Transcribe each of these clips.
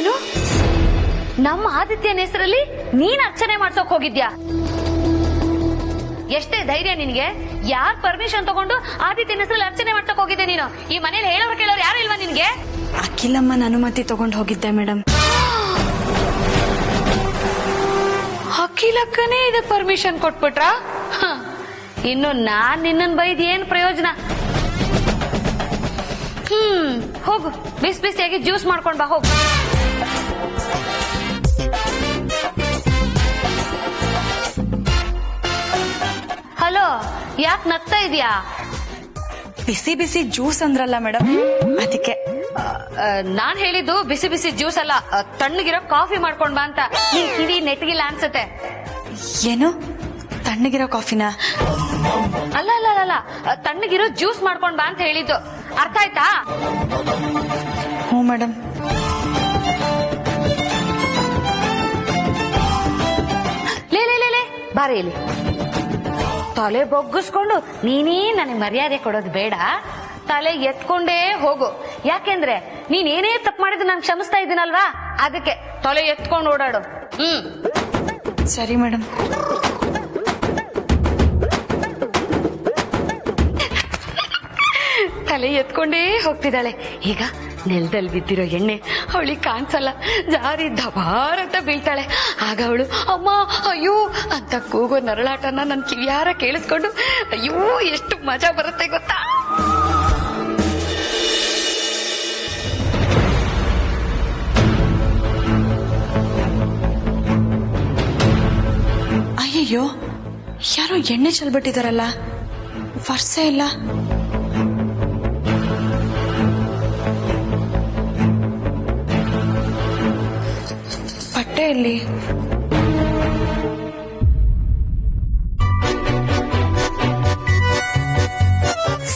ಏನು? ನಮ್ಮ ಆದಿತ್ಯನ ಹೆಸರಲ್ಲಿ ನೀನ್ ಅರ್ಚನೆ ಮಾಡ್ಸೋಕ್ ಹೋಗಿದ್ಯಾ? ಎಷ್ಟೇ ಧೈರ್ಯ ನಿನ್ಗೆ? ಯಾರ್ ಪರ್ಮಿಷನ್ ತಗೊಂಡು ಆದಿತ್ಯನ ಹೆಸರಲ್ಲಿ ಅರ್ಚನೆ ಮಾಡ್ಸಕ್ ಹೋಗಿದ್ದೆ ನೀನು? ಈ ಮನೇಲಿ ಹೇಳೋರು ಕೇಳೋರು ಯಾರು ಇಲ್ವಾ ನಿನ್ಗೆ? ಅಖಿಲಮ್ಮನ ಅನುಮತಿ ತಗೊಂಡು ಹೋಗಿದ್ದೆ ಮೇಡಮ್. ಅಖಿಲಕ್ಕನೇ ಇದೆ ಪರ್ಮಿಷನ್ ಕೊಟ್ಬಿಟ್ರ? ಇನ್ನು ನಾನ್ ನಿನ್ನನ್ ಬೈದ್ ಏನ್ ಪ್ರಯೋಜನ? ಹೋಗು, ಬಿಸಿ ಬಿಸಿಯಾಗಿ ಜ್ಯೂಸ್ ಮಾಡ್ಕೊಂಡ್ ಬಾ ಹೋಗು. ಹಲೋ, ಯಾಕೆ ನಗ್ತಾ ಇದೀಯಾ? ಬಿಸಿ ಬಿಸಿ ಜ್ಯೂಸ್ ಅಂದ್ರಲ್ಲ ಮೇಡಮ್, ಅದಕ್ಕೆ. ನಾನ್ ಹೇಳಿದ್ದು ಬಿಸಿ ಬಿಸಿ ಜ್ಯೂಸ್ ಅಲ್ಲ, ತಣ್ಣಗಿರೋ ಕಾಫಿ ಮಾಡ್ಕೊಂಡ್ ಬಾ ಅಂತ. ನಿನ್ ಕಿವಿ ನೆಟ್ಗಿಲ್ಲ ಅನ್ಸತ್ತೆ. ಏನು ತಣ್ಣಗಿರೋ ಕಾಫಿನ? ಅಲ್ಲ ಅಲ್ಲ ಅಲ್ಲ, ತಣ್ಣಗಿರೋ ಜ್ಯೂಸ್ ಮಾಡ್ಕೊಂಡ್ ಬಾ ಅಂತ ಹೇಳಿದ್ದು. ಅರ್ಥ ಆಯ್ತಾ? ಹ್ಞೂ ಮೇಡಮ್. ಲೇ ಲೇ ಲೇ ಲೇ ಬಾರಿ ಇಲ್ಲಿ. ತಲೆ ಬೊಗ್ಗಿಸ್ಕೊಂಡು ನೀನೇ ನನಗೆ ಮರ್ಯಾದೆ ಕೊಡೋದು ಬೇಡ, ತಲೆ ಎತ್ಕೊಂಡೇ ಹೋಗು. ಯಾಕೆಂದ್ರೆ ನೀನ್ ಏನೇ ತಪ್ಪು ಮಾಡಿದ್ರು ನಾನು ಕ್ಷಮಿಸ್ತಾ ಇದ್ದೀನಲ್ವಾ, ಅದಕ್ಕೆ ತಲೆ ಎತ್ಕೊಂಡು ಓಡಾಡು. ಸರಿ ಮೇಡಮ್. ತಲೆ ಎತ್ಕೊಂಡೇ ಹೋಗ್ತಿದ್ದಾಳೆ. ಈಗ ನೆಲದಲ್ಲಿ ಬಿದ್ದಿರೋ ಎಣ್ಣೆ ಅವಳಿಗೆ ಕಾಣಿಸಲ್ಲ, ಜಾರಿ ದಬಾರ್ ಅಂತ ಬೀಳ್ತಾಳೆ. ಆಗ ಅವಳು ಅಮ್ಮ ಅಯ್ಯೋ ಅಂತ ಕೂಗೋ ನರಳಾಟನ ನನ್ ಕಿವಿಯಾರ ಕೇಳಿಸ್ಕೊಂಡು ಅಯ್ಯೋ ಎಷ್ಟು ಮಜಾ ಬರುತ್ತೆ ಗೊತ್ತಾ? ಅಯ್ಯಯ್ಯೋ, ಯಾರೋ ಎಣ್ಣೆ ಚೆಲ್ಬಿಟ್ಟಿದಾರಲ್ಲ, ವರ್ಷೇ ಇಲ್ಲ. ಬಟ್ಟೆಯಲ್ಲಿ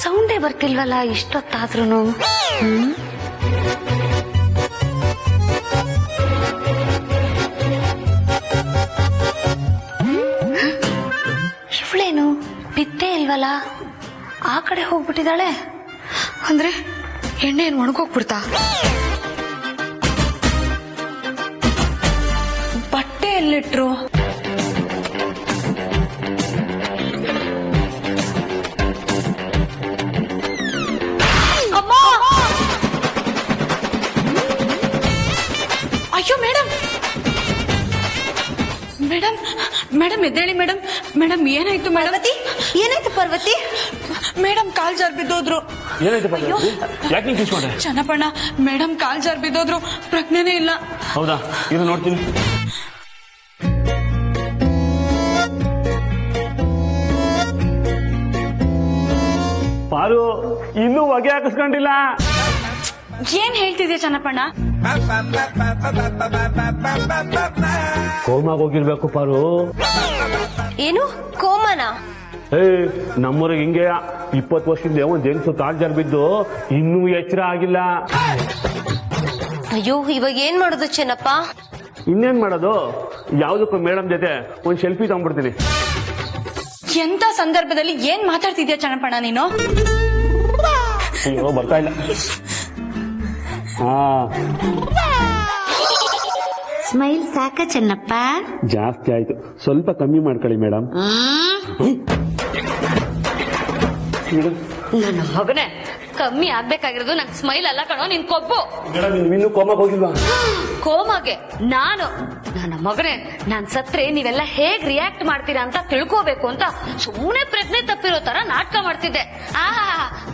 ಸೌಂಡೇ ಬರ್ತಿಲ್ವಲ್ಲ ಇಷ್ಟೊತ್ತಾದ್ರೂ. ಇವಳೇನು ಬಿದ್ದೇ ಇಲ್ವಲ್ಲ, ಆ ಕಡೆ ಹೋಗ್ಬಿಟ್ಟಿದ್ದಾಳೆ. ಅಂದ್ರೆ ಎಣ್ಣೆ ಏನ್ ಒಣಗೋಗ್ಬಿಡ್ತಾ? ಬಟ್ಟೆ ಎಲ್ಲಿಟ್ರು? ಅಯ್ಯೋ ಮೇಡಮ್, ಮೇಡಮ್ ಮೇಡಮ್ ಎದ್ದೇಳಿ ಮೇಡಮ್. ಮೇಡಮ್ ಏನಾಯ್ತು ಮೇಡಮ್? ಏನಾಯ್ತು ಪಾರ್ವತಿ? ಮೇಡಮ್ ಕಾಲ್ ಜಾರ್ ಬಿದ್ದೋದ್ರು. ಚನ್ನಪಣ್ಣ, ಮೇಡಮ್ ಕಾಲ್ ಜಾರ್ ಬಿದ್ದೋದ್ರು, ಪ್ರಜ್ಞೆನೇ ಇಲ್ಲ. ಹೌದಾ? ಇದು ನೋಡ್ತೀನಿ. ಪಾರು ಇನ್ನೂ ಹೊಗೆ ಹಾಕಿಸ್ಕೊಂಡಿಲ್ಲ. ಏನ್ ಹೇಳ್ತಿದ್ಯಾ ಚನ್ನಪಣ್ಣ? ಕೋಮಾಗ ಹೋಗಿರ್ಬೇಕು ಪಾರು. ಏನು ಕೋಮನ? ನಮ್ಮೂರಿಗೆ ಹಿಂಗೆ 20 ವರ್ಷದಿಂದ ಒಂದ್ ಹೆಂಗ್ಸು ಕಾಲ್ ಜಾರ್ ಬಿದ್ದು ಇನ್ನೂ ಎಚ್ಚರ ಆಗಿಲ್ಲ. ಅಯ್ಯೋ, ಇವಾಗ ಏನ್ ಮಾಡೋದು ಚೆನ್ನಪ್ಪ? ಇನ್ನೇನ್ ಮಾಡೋದು, ಯಾವ್ದಕ್ಕೂ ಮೇಡಮ್ ಜೊತೆ ಒಂದ್ ಸೆಲ್ಫಿ ತಗೊಂಡ್ಬಿಡ್ತೀನಿ. ಎಂತ ಸಂದರ್ಭದಲ್ಲಿ ಏನ್ ಮಾತಾಡ್ತಿದ್ಯಾ ಚನ್ನಪಣ್ಣ ನೀನು? ಅಯ್ಯೋ ಬರ್ತಾ ಇಲ್ಲ. ಸ್ಮೈಲ್ ಸಾಕ ಚೆನ್ನಪ್ಪ? ಜಾಸ್ತಿ ಆಯ್ತು, ಸ್ವಲ್ಪ ಕಮ್ಮಿ ಮಾಡ್ಕೊಳ್ಳಿ ಮೇಡಮ್. ನನ್ನ ಮಗನೇ, ಕಮ್ಮಿ ಆಗ್ಬೇಕಾಗಿರೋದು ನನ್ ಸ್ಮೈಲ್ ಅಲ್ಲ ಕಣೋ, ನಿನ್ ಕೊಬ್ಬು. ಇನ್ನೂ ಕೋಮಾಗ ಹೋಗಿಲ್ವಾ? ಕೋಮಾಗೆ ನಾನು? ನನ್ನ ಮಗನೇ, ನಾನ್ ಸತ್ರೆ ನೀವೆಲ್ಲ ಹೇಗ್ ರಿಯಾಕ್ಟ್ ಮಾಡ್ತೀರಾ ಅಂತ ತಿಳ್ಕೋಬೇಕು ಅಂತ ಸುಮ್ಮನೆ ಪ್ರಜ್ಞೆ ತಪ್ಪಿರೋ ತರ ನಾಟಕ ಮಾಡ್ತಿದ್ದೆ.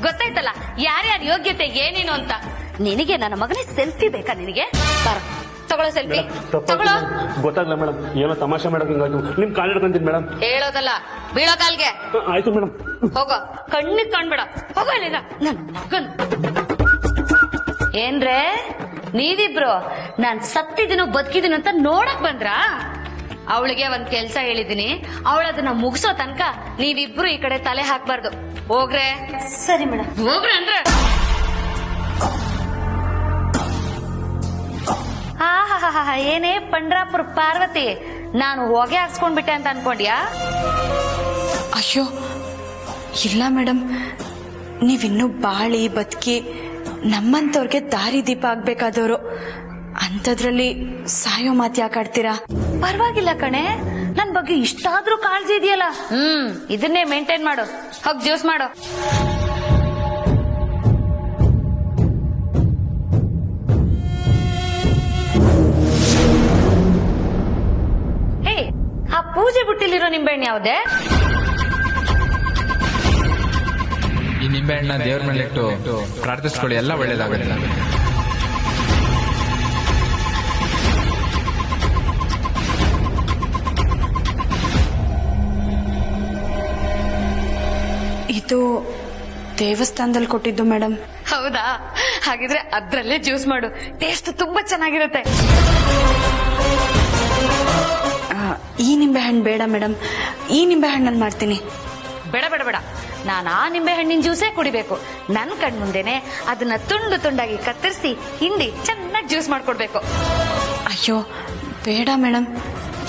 ಗೊತ್ತಾಯ್ತಲ್ಲ ಯಾರ್ಯಾರ ಯೋಗ್ಯತೆ ಏನೇನು ಅಂತ. ನಿನಗೆ ನನ್ನ ಮಗನೇ ಸೆಲ್ಫಿ ಬೇಕಾ? ನಿನಗೆ ತಗೊಳ್ಳೋ ಸೆಲ್ಫಿ ತಗೊಳ್ಳೋ. ಗೊತ್ತಾಗ್ಲ ಮೇಡಮ್, ಏನೋ ತಮಾಷೆ ಮಾಡಕ್ ಹಿಂಗಾಯ್ತು. ನಿಮ್ ಕಾಲ್ ಹಿಡ್ಕೊಂತೀನಿ ಮೇಡಮ್. ಹೇಳೋದಲ್ಲ, ಬೀಳೋ ಕಾಲ್ಗೆ. ಆಯ್ತು ಮೇಡಮ್. ಹೋಗೋ, ಕಣ್ಣಿಗೆ ಕಾಣ್ಬೇಡ, ಹೋಗೋ ಇಲ್ಲಿಂದ. ನನ್ ಮಗನ್ ಏನ್ರೇ ನೀವಿಬ್ರು ನಾನ್ ಸತ್ತಿದ್ದೀನೋ ಬದುಕಿದೀನೋ ಅಂತ ನೋಡಕ್ ಬಂದ್ರ? ಅವಳಿಗೆ ಒಂದ್ ಕೆಲ್ಸ ಹೇಳಿದೀನಿ, ಅವಳದನ್ನ ಮುಗಿಸೋ ತನಕ ನೀವಿಬ್ರು ಈ ಕಡೆ ತಲೆ ಹಾಕ್ಬಾರ್ದು. ಹೋಗ್ರೆ. ಸರಿ ಮೇಡಮ್. ಹೋಗ್ರೆ ಅಂದ್ರೆ ಏನೇ ಪಂಡ್ರಾಪುರ ಪಾರ್ವತಿ, ನಾನು ಹೊಗೆ ಹಾಕ್ಸ್ಕೊಂಡ್ಬಿಟ್ಟೆ ಅಂತ ಅನ್ಕೊಂಡ್ಯಾ? ಅಯ್ಯೋ ಇಲ್ಲ ಮೇಡಮ್, ನೀವಿನ್ನೂ ಬಾಳಿ ಬದುಕಿ ನಮ್ಮಂತವ್ರಿಗೆ ದಾರಿ ದೀಪ ಆಗ್ಬೇಕಾದವರು. ಅಂಥದ್ರಲ್ಲಿ ಸಾಯೋ ಮಾತು ಯಾಕೆ ಆಡ್ತೀರಾ? ಪರವಾಗಿಲ್ಲ ಕಣೆ, ನನ್ ಬಗ್ಗೆ ಇಷ್ಟಾದ್ರೂ ಕಾಳಜಿ ಇದೆಯಲ್ಲ. ಇದನ್ನೇ ಮೇಂಟೈನ್ ಮಾಡು. ಹೋಗ್ ಜ್ಯೂಸ್ ಮಾಡು. ಹೇ, ಆ ಪೂಜೆ ಬುಟ್ಟಿಲಿರೋ ನಿಂಬೆಹಣ್ಣು ಯಾವ್ದೇ? ಈ ನಿಂಬೆಹಣ್ಣ ದೇವ್ರ ಮೇಲೆ ಇಟ್ಟು ಪ್ರಾರ್ಥಿಸ್ಕೊಳ್ಳಿ, ಎಲ್ಲ ಒಳ್ಳೇದಾಗುತ್ತೆ. ಇದು ದೇವಸ್ಥಾನದಲ್ಲಿ ಕೊಟ್ಟಿದ್ದು ಮೇಡಮ್. ಹೌದಾ? ಹಾಗಿದ್ರೆ ಅದ್ರಲ್ಲೇ ಜ್ಯೂಸ್ ಮಾಡು, ಟೇಸ್ಟ್ ತುಂಬಾ ಚೆನ್ನಾಗಿರುತ್ತೆ. ಈ ನಿಂಬೆಹಣ್ಣು ಬೇಡ ಮೇಡಮ್, ಈ ನಿಂಬೆಹಣ್ಣಲ್ಲಿ ಮಾಡ್ತೀನಿ. ಬೇಡ ಬೇಡ ಬೇಡ, ನಾನು ಆ ನಿಂಬೆ ಹಣ್ಣಿನ ಜ್ಯೂಸೇ ಕುಡಿಬೇಕು. ನನ್ ಕಣ್ ಮುಂದೆನೆ ಅದನ್ನ ತುಂಡು ತುಂಡಾಗಿ ಕತ್ತರಿಸಿ ಹಿಂಡಿ ಚೆನ್ನಾಗಿ ಜ್ಯೂಸ್ ಮಾಡ್ಕೊಡ್ಬೇಕು. ಅಯ್ಯೋ ಬೇಡ ಮೇಡಮ್,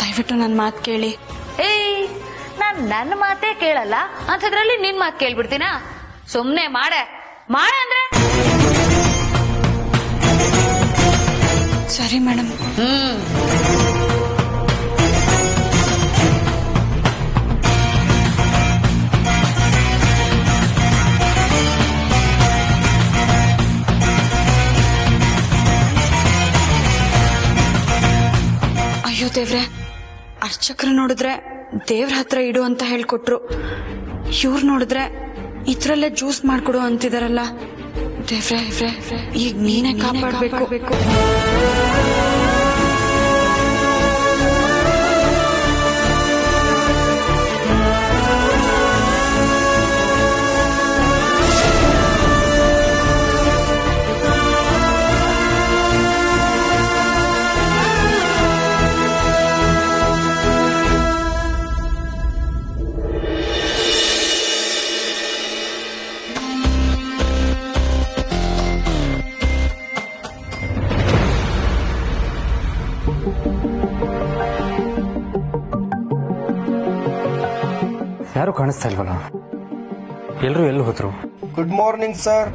ದಯವಿಟ್ಟು ನನ್ನ ಮಾತು ಕೇಳಿ. ಏಯ್, ನಾನ್ ನನ್ನ ಮಾತೇ ಕೇಳಲ್ಲ ಅಂಥದ್ರಲ್ಲಿ ನಿನ್ ಮಾತು ಕೇಳ್ಬಿಡ್ತೀನಾ? ಸುಮ್ನೆ ಮಾಡೆ ಅಂದ್ರೆ. ಸರಿ ಮೇಡಮ್. ಅಯ್ಯೋ ದೇವ್ರೆ, ಅರ್ಚಕ್ರು ನೋಡಿದ್ರೆ ದೇವ್ರ ಹತ್ರ ಇಡು ಅಂತ ಹೇಳ್ಕೊಟ್ರು. ಇವ್ರು ನೋಡಿದ್ರೆ ಇದ್ರಲ್ಲೇ ಜ್ಯೂಸ್ ಮಾಡ್ಕೊಡು ಅಂತಿದಾರಲ್ಲ. ದೇವ್ರೆ, ಈಗ ನೀನೇ ಕಾಪಾಡ್ಬೇಕು. ಯಾರು ಕಾಣಿಸ್ತಾ ಇಲ್ವಲ್ಲ? ಎಲ್ಲರೂ ಎಲ್ಲಿ ಹೋದ್ರು? Good morning sir.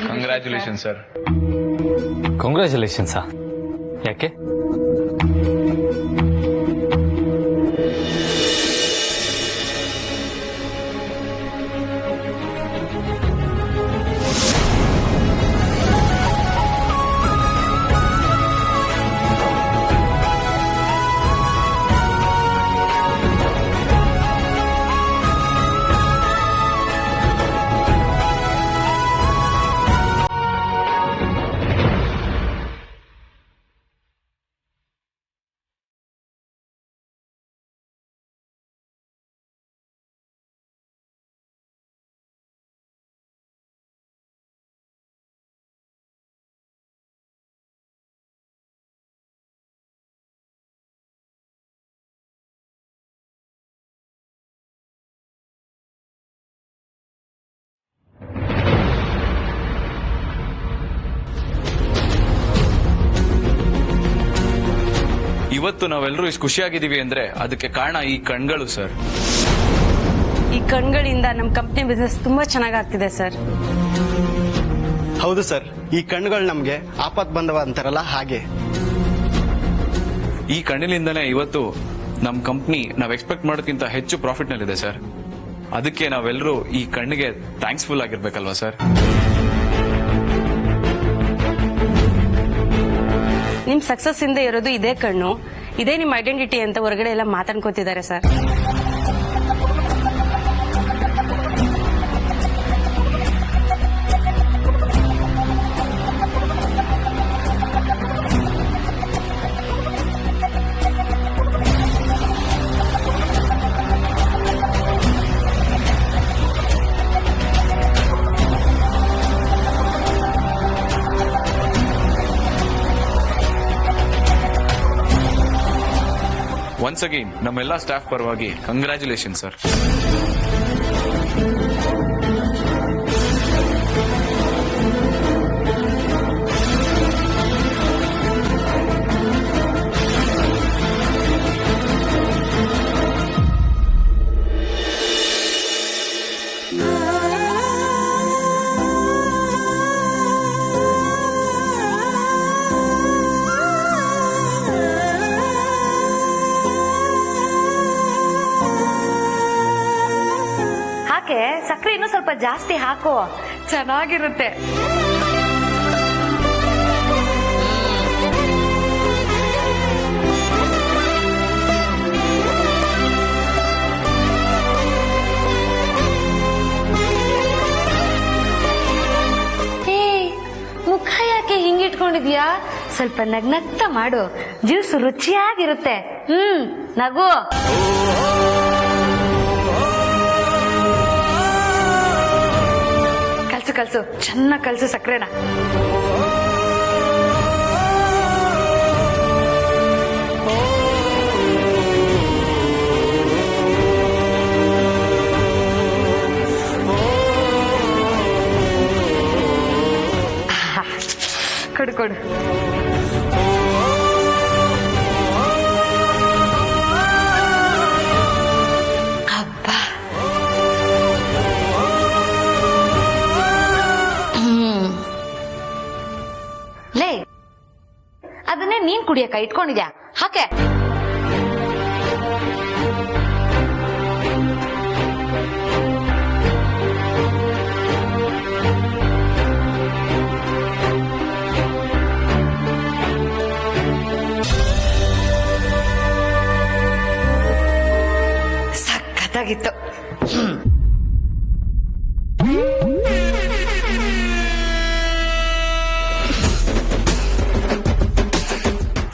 Congratulation sir. ಕಂಗ್ರ್ಯಾಚುಲೇಷನ್ಸಾ? ಯಾಕೆ? ಇವತ್ತು ನಾವೆಲ್ಲರೂ ಇಷ್ಟು ಖುಷಿಯಾಗಿದ್ದೀವಿ ಅಂದ್ರೆ ಅದಕ್ಕೆ ಕಾರಣ ಈ ಕಣ್ಗಳು ಸರ್. ಈ ಕಣ್ಗಳಿಂದ ನಮ್ಮ ಕಂಪ್ನಿ ಬಿಸ್ನೆಸ್ ತುಂಬಾ ಚೆನ್ನಾಗಾಗ್ತಿದೆ ಸರ್. ಹೌದು ಸರ್, ಈ ಕಣ್ಣುಗಳು ನಮ್ಗೆ ಆಪತ್ ಬಂದವ ಅಂತಾರಲ್ಲ ಹಾಗೆ. ಈ ಕಣ್ಣಿನಿಂದನೇ ಇವತ್ತು ನಮ್ಮ ಕಂಪ್ನಿ ನಾವ್ ಎಕ್ಸ್ಪೆಕ್ಟ್ ಮಾಡೋದಕ್ಕಿಂತ ಹೆಚ್ಚು ಪ್ರಾಫಿಟ್ ನಲ್ಲಿದೆ ಸರ್. ಅದಕ್ಕೆ ನಾವೆಲ್ಲರೂ ಈ ಕಣ್ಣಿಗೆ ಥ್ಯಾಂಕ್ಸ್ಫುಲ್ ಆಗಿರ್ಬೇಕಲ್ವಾ ಸರ್? ನಿಮ್ ಸಕ್ಸಸ್ ಇಂದ ಇರೋದು ಇದೇ ಕಣ್ಣು, ಇದೇ ನಿಮ್ ಐಡೆಂಟಿಟಿ ಅಂತ ಹೊರಗಡೆ ಎಲ್ಲ ಮಾತಾಡ್ಕೊತಿದ್ದಾರೆ ಸರ್. ಒನ್ಸ್ ಅಗೈನ್ ನಮ್ಮೆಲ್ಲ ಸ್ಟಾಫ್ ಪರವಾಗಿ ಕಂಗ್ರ್ಯಾಚುಲೇಷನ್ ಸರ್. ಹಾಕೆ ಸಕ್ಕರೆ ಇನ್ನೂ ಸ್ವಲ್ಪ ಜಾಸ್ತಿ ಹಾಕು, ಚೆನ್ನಾಗಿರುತ್ತೆ. ಮುಖ ಯಾಕೆ ಹಿಂಗಿಟ್ಕೊಂಡಿದ್ಯಾ? ಸ್ವಲ್ಪ ನಗ್ನಗ್ತಾ ಮಾಡು, ಜ್ಯೂಸ್ ರುಚಿಯಾಗಿರುತ್ತೆ. ನಗು. ಕಲ್ಸು ಚೆನ್ನಾಗಿ ಕಲ್ಸು ಸಕ್ಕರೆನ. ಕೊಡು ಕೊಡು. ಲೇ, ಅದನ್ನೇ ನೀನ್ ಕುಡಿಯಕ್ಕ ಇಟ್ಕೊಂಡಿದ್ಯಾ? ಹಾಕೆ. ಸಖತ್ತಾಗಿತ್ತು.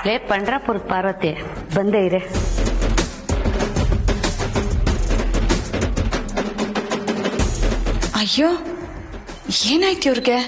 ಲೇ ಪಂಡ್ರಾಪುರ ಪಾರ್ವತಿ, ಬಂದೇ ಇದೆ. ಅಯ್ಯೋ, ಏನಾಯ್ತು ಇವ್ರಿಗೆ?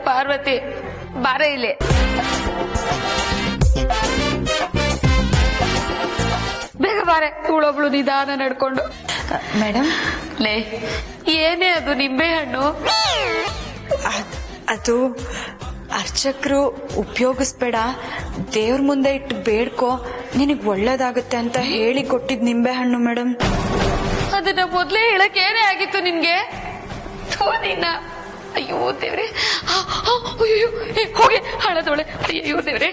ಪಾರ್ವತಿ, ಬಾರ ಇಲ್ಲಿ. ಬೇಗ ಬಾರೆ, ಇವಳೊಬ್ಳು ನಿಧಾನ ನಡ್ಕೊಂಡು. ಮೇಡಮ್, ಲೇ, ಏನೇ ಅದು ನಿಂಬೆ ಹಣ್ಣು? ಅದು ಅರ್ಚಕರು ಉಪಯೋಗಿಸ್ಬೇಡ, ದೇವ್ರ ಮುಂದೆ ಇಟ್ಟು ಬೇಡ್ಕೋ, ನಿನಗ್ ಒಳ್ಳೇದಾಗುತ್ತೆ ಅಂತ ಹೇಳಿ ಕೊಟ್ಟಿದ್ ನಿಂಬೆ ಹಣ್ಣು ಮೇಡಮ್. ಅದನ್ನ ಮೊದ್ಲೇ ಹೇಳಕ್ ಏನೇ ಆಗಿತ್ತು ನಿನ್ಗೆ? ನಿನ್ನ ಅಯ್ಯೋ ದೇವ್ರೆ, ಅಯ್ಯೋ ಹೋಗಿ ಹಳದೋಳೆ, ಅಯ್ಯೋ ದೇವ್ರೆ.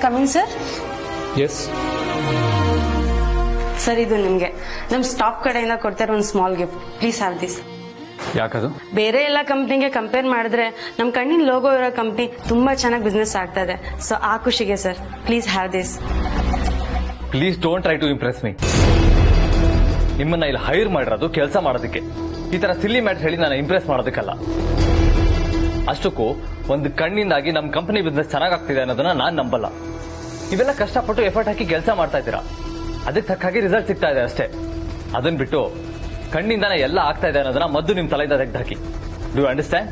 Coming sir. ಎಸ್ ಸರ್, ಇದು ನಿಮ್ಗೆ ನಮ್ ಸ್ಟಾಫ್ ಕಡೆಯಿಂದ ಕೊಡ್ತಾರೆ ಒಂದು small gift. Please have this. ಯಾಕದು? ಬೇರೆ ಎಲ್ಲ ಕಂಪ್ನಿಗೆ ಕಂಪೇರ್ ಮಾಡಿದ್ರೆ ನಮ್ ಕಣ್ಣಿನ ಲೋಗೋ ಇರೋ ಕಂಪ್ನಿ ತುಂಬಾ ಚೆನ್ನಾಗಿ ಬಿಸ್ನೆಸ್ ಆಗ್ತಾ ಇದೆ. ಸೊ ಆ ಖುಷಿಗೆ sir, please have this. Please don't try to impress me. ನಿಮ್ಮನ್ನ ಇಲ್ಲಿ ಹೈರ್ ಮಾಡಿರೋದು ಕೆಲಸ ಮಾಡೋದಕ್ಕೆ, ಈ ತರ ಸಿಲ್ಲಿ ಮ್ಯಾಟರ್ ಹೇಳಿ ನಾನು ಇಂಪ್ರೆಸ್ ಮಾಡೋದಕ್ಕಲ್ಲ. ಅಷ್ಟಕ್ಕೂ ಒಂದು ಕಣ್ಣಿಂದಾಗಿ ನಮ್ಮ ಕಂಪನಿ ಬಿಸ್ನೆಸ್ ಚೆನ್ನಾಗಾಗ್ತಿದೆ ಅನ್ನೋದನ್ನ ನಾನು ನಂಬಲ್ಲ. ಇವೆಲ್ಲ ಕಷ್ಟಪಟ್ಟು ಎಫರ್ಟ್ ಹಾಕಿ ಕೆಲಸ ಮಾಡ್ತಾ ಇದ್ದೀರಾ, ಅದಕ್ಕೆ ತಕ್ಕ ಹಾಗೆ ರಿಸಲ್ಟ್ ಸಿಗ್ತಾ ಇದೆ ಅಷ್ಟೇ. ಅದನ್ನ ಬಿಟ್ಟು ಕಣ್ಣಿಂದಾನೆ ಎಲ್ಲ ಆಗ್ತಾ ಇದೆ ಅನ್ನೋದನ್ನ ಮದ್ದು ನಿಮ್ ತಲೆಯಿಂದ ತೆಗೆದು do you understand?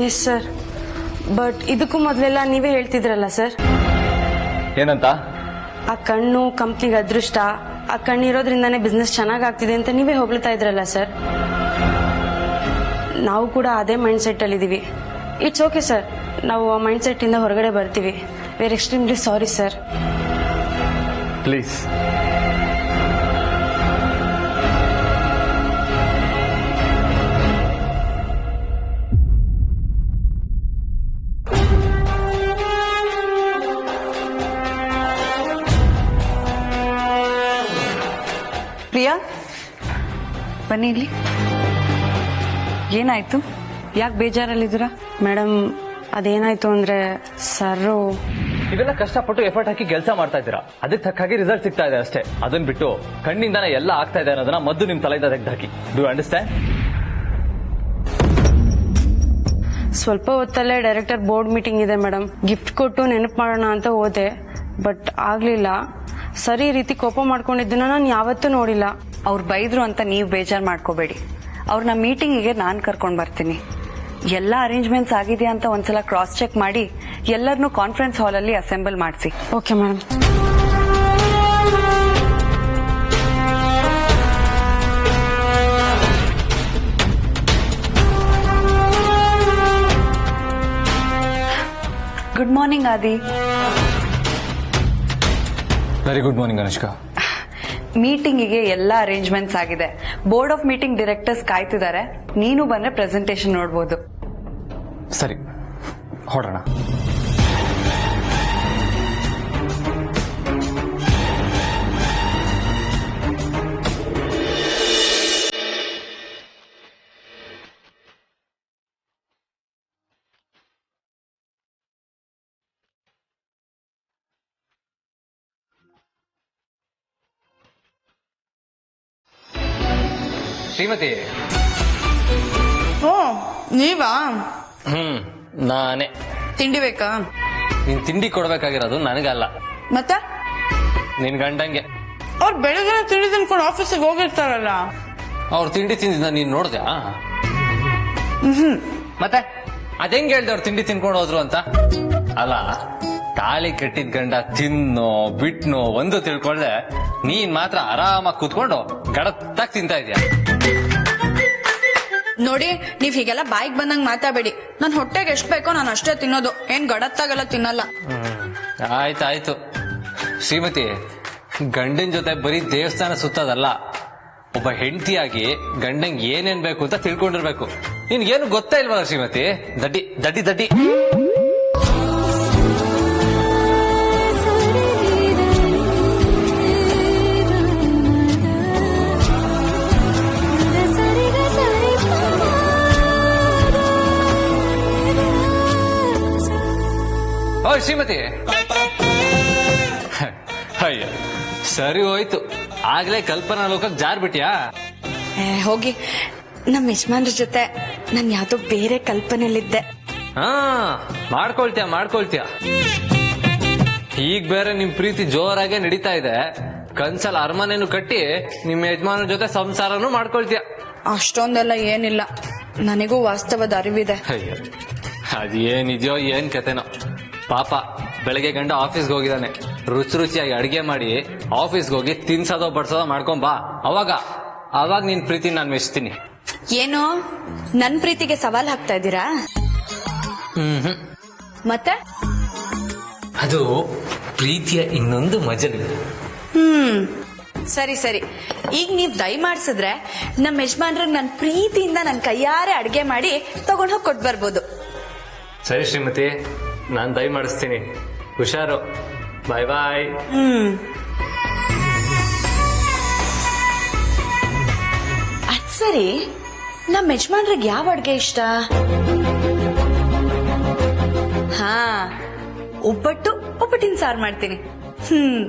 Yes sir, but ಇದಕ್ಕೂ ಮೊದಲೆಲ್ಲ ನೀವೇ ಹೇಳ್ತಿದ್ರಲ್ಲ ಸರ್, ಏನಂತ? ಆ ಕಣ್ಣು ಕಂಪ್ನಿಗೆ ಅದೃಷ್ಟ, ಆ ಕಣ್ಣಿರೋದ್ರಿಂದಾನೇ ಬಿಸ್ನೆಸ್ ಚೆನ್ನಾಗಾಗ್ತಿದೆ ಅಂತ ನೀವೇ ಹೊಗಳ್ತಾ ಇದ್ರಲ್ಲ ಸರ್. ನಾವು ಕೂಡ ಅದೇ ಮೈಂಡ್ ಸೆಟ್ ಅಲ್ಲಿ ಇದೀವಿ. ಇಟ್ಸ್ ಓಕೆ ಸರ್, ನಾವು ಆ ಮೈಂಡ್ ಸೆಟ್ ಇಂದ ಹೊರಗಡೆ ಬರ್ತೀವಿ. We are extremely sorry sir. Please. Priya, ಬನ್ನಿ ಇಲ್ಲಿ. ಏನಾಯ್ತು? ಯಾಕೆ ಬೇಜಾರಲ್ಲಿದ್ದೀರಾ? ಮೇಡಮ್, ಅದೇನಾಯ್ತು ಅಂದ್ರೆ ಸರ್, ಇವೆಲ್ಲ ಕಷ್ಟಪಟ್ಟು ಎಫರ್ಟ್ ಹಾಕಿ ಕೆಲಸ ಮಾಡ್ತಾ ಇದ್ದೀರಾ, ಅದಕ್ಕೆ ತಕ್ಕ ಹಾಗೆ ರಿಸಲ್ಟ್ ಸಿಗ್ತಾ ಇದೆ ಅಷ್ಟೇ. ಅದನ್ನ ಬಿಟ್ಟು ಕಣ್ಣಿಂದಾನೆ ಎಲ್ಲ ಆಗ್ತಾ ಇದೆ ಅನ್ನೋದನ್ನ ಮದ್ದು ನಿಮ್ ತಲೆಯಿಂದ ತೆಗೆದು ಡೂ ಯು ಅಂಡರ್ಸ್ಟ್ಯಾಂಡ್? ಸ್ವಲ್ಪ ಹೊತ್ತಲ್ಲೇ ಡೈರೆಕ್ಟರ್ ಬೋರ್ಡ್ ಮೀಟಿಂಗ್ ಇದೆ ಮೇಡಮ್. ಗಿಫ್ಟ್ ಕೊಟ್ಟು ನೆನಪು ಮಾಡೋಣ ಅಂತ ಹೋದೆ, ಬಟ್ ಆಗ್ಲಿಲ್ಲ. ಸರಿ ರೀತಿ ಕೋಪ ಮಾಡ್ಕೊಂಡಿದ್ದನ್ನ ನಾನು ಯಾವತ್ತೂ ನೋಡಿಲ್ಲ. ಅವ್ರು ಬೈದ್ರು ಅಂತ ನೀವು ಬೇಜಾರು ಮಾಡ್ಕೋಬೇಡಿ. ಅವ್ರನ್ನ ಮೀಟಿಂಗಿಗೆ ನಾನು ಕರ್ಕೊಂಡು ಬರ್ತೀನಿ. ಎಲ್ಲ ಅರೇಂಜ್ಮೆಂಟ್ಸ್ ಆಗಿದೆಯಾ ಅಂತ ಒಂದ್ಸಲ ಕ್ರಾಸ್ ಚೆಕ್ ಮಾಡಿ ಎಲ್ಲರನ್ನೂ ಕಾನ್ಫರೆನ್ಸ್ ಹಾಲಲ್ಲಿ ಅಸೆಂಬಲ್ ಮಾಡಿಸಿ. Okay madam. Good morning Adi. Very good morning Anushka. ಮೀಟಿಂಗಿಗೆ ಎಲ್ಲ ಅರೇಂಜ್ಮೆಂಟ್ಸ್ ಆಗಿದೆ. ಬೋರ್ಡ್ ಆಫ್ ಮೀಟಿಂಗ್ ಡೈರೆಕ್ಟರ್ಸ್ ಕಾಯ್ತಿದ್ದಾರೆ. ನೀನು ಬಂದ್ರೆ ಪ್ರೆಸೆಂಟೇಶನ್ ನೋಡ್ಬೋದು. ಸರಿ, ಹೊರಡೋಣ. ಶ್ರೀಮತಿ. ಓ, ನೀವಾ? ನಾನೇ. ತಿಂಡಿ ಬೇಕಾ? ನೀನ್ ತಿಂಡಿ ಕೊಡ್ಬೇಕಾಗಿರೋದು ನನಗಲ್ಲ, ಮತ್ತೆ ನಿನ್ ಗಂಡಂಗೆ. ಅವ್ರು ಬೆಳಗ್ಗೆ ತಿಂಡಿ ತಿನ್ಕೊಂಡು ಆಫೀಸಿಗೆ ಹೋಗಿರ್ತಾರಲ್ಲ. ಅವ್ರು ತಿಂಡಿ ತಿಂದಿದ್ದ ನೀನ್ ನೋಡ್ದ್ಯಾ? ಮತ್ತೆ ಅದೆಂಗ್ ಹೇಳ್ದೆ ಅವ್ರು ತಿಂಡಿ ತಿನ್ಕೊಂಡು ಹೋದ್ರು ಅಂತ? ಅಲ್ಲ, ತಾಳಿ ಕಟ್ಟಿದ ಗಂಡ ತಿನ್ನೋ ಬಿಟ್ನೋ ಒಂದು ತಿಳ್ಕೊಳ್ದೆ ನೀನ್ ಮಾತ್ರ ಆರಾಮಾಗಿ ಕೂತ್ಕೊಂಡು ಗಡತ್ತಾಗಿ ತಿಂತಾ ಇದ್ಯಾ. ನೋಡಿ, ನೀವ್ ಹೀಗೆಲ್ಲ ಬಾಯಿಗೆ ಬಂದಂಗ್ ಮಾತಾಡಬೇಡಿ. ನನ್ ಹೊಟ್ಟೆಗೆ ಎಷ್ಟ್ ಬೇಕೋ ನಾನು ಅಷ್ಟೇ ತಿನ್ನೋದು, ಏನ್ ಗಡತ್ತಾಗೆಲ್ಲ ತಿನ್ನಲ್ಲ. ಆಯ್ತಾಯ್ತು ಶ್ರೀಮತಿ, ಗಂಡನ ಜೊತೆ ಬರೀ ದೇವಸ್ಥಾನ ಸುತ್ತದಲ್ಲ, ಒಬ್ಬ ಹೆಂಡತಿಯಾಗಿ ಗಂಡಂಗ್ ಏನೇನ್ ಬೇಕು ಅಂತ ತಿಳ್ಕೊಂಡಿರ್ಬೇಕು. ನಿನ್ಗೇನು ಗೊತ್ತಾ ಇಲ್ವಲ್ಲ ಶ್ರೀಮತಿ? ದಡ್ಡಿ ದಡ್ಡಿ ದಡ್ಡಿ. ಓ ಶ್ರೀಮತಿ, ಅಯ್ಯ ಸರಿ ಹೋಯ್ತು, ಆಗ್ಲೇ ಕಲ್ಪನಾ ಲೋಕಕ್ಕೆ ಜಾರ್ಬಿಟ್ಯಾ? ಹೋಗಿ, ನಮ್ಮ ಯಜಮಾನ್ರ ಜೊತೆ ನಾನು ಯಾವ್ದೋ ಬೇರೆ ಕಲ್ಪನೆಯಲ್ಲಿದ್ದೆ. ಹಾ, ಮಾಡ್ಕೊಳ್ತೀಯ. ಈಗ ಬೇರೆ ನಿಮ್ ಪ್ರೀತಿ ಜೋರಾಗೆ ನಡೀತಾ ಇದೆ. ಕನ್ಸಲ್ ಅರಮನೆನು ಕಟ್ಟಿ ನಿಮ್ ಯಜಮಾನ ಜೊತೆ ಸಂಸಾರನು ಮಾಡ್ಕೊಳ್ತೀಯ. ಅಷ್ಟೊಂದೆಲ್ಲ ಏನಿಲ್ಲ, ನನಗೂ ವಾಸ್ತವದ ಅರಿವಿದೆ. ಅಯ್ಯೋ, ಅದೇನಿದ್ಯೋ ಏನ್ ಕತೆನೋ. ಪಾಪ ಬೆಳಗ್ಗೆ ಗಂಡ ಆಫೀಸ್ಗೆ ಹೋಗಿದ್ದಾನೆ, ರುಚಿಯಾಗಿ ಅಡಿಗೆ ಮಾಡಿ ಆಫೀಸ್ಗೆ ಹೋಗಿ ತಿನ್ಸೋದೋ ಬಡ್ಸೋದೋ ಮಾಡ್ಕೊಂಬಾ. ಅವಾಗ ನಿನ್ ಪ್ರೀತಿ ನಾನು ಮೆಚ್ತೀನಿ. ಏನು ನನ್ ಪ್ರೀತಿಗೆ ಸವಾಲ್ ಹಾಕ್ತಾ ಇದ್ದೀರಾ? ಮತ್ತೆ ಅದು ಪ್ರೀತಿಯ ಇನ್ನೊಂದು ಮಜಲು. ಸರಿ ಸರಿ, ಈಗ ನೀವ್ ದಯ ಮಾಡ್ಸಿದ್ರೆ ನಮ್ಮ ಯಜಮಾನ್ರಿಗೆ ನನ್ ಪ್ರೀತಿಯಿಂದ ನನ್ ಕೈಯಾರೆ ಅಡ್ಗೆ ಮಾಡಿ ತಗೊಂಡ್ ಹೋಗಿ ಕೊಟ್ಟು ಬರ್ಬೋದು. ಸರಿ ಶ್ರೀಮತಿ, ನಾನ್ ದಯ ಮಾಡಿಸ್ತೀನಿ. ಹುಷಾರು. ಬಾಯ್ ಬಾಯ್. ಅದ್ ಸರಿ, ನಮ್ಮ ಯಜಮಾನ್ರಿಗೆ ಯಾವ ಅಡ್ಗೆ ಇಷ್ಟ? ಹಾ, ಒಬ್ಬಟ್ಟಿನ ಸಾರು ಮಾಡ್ತೀನಿ. ಹ್ಮ್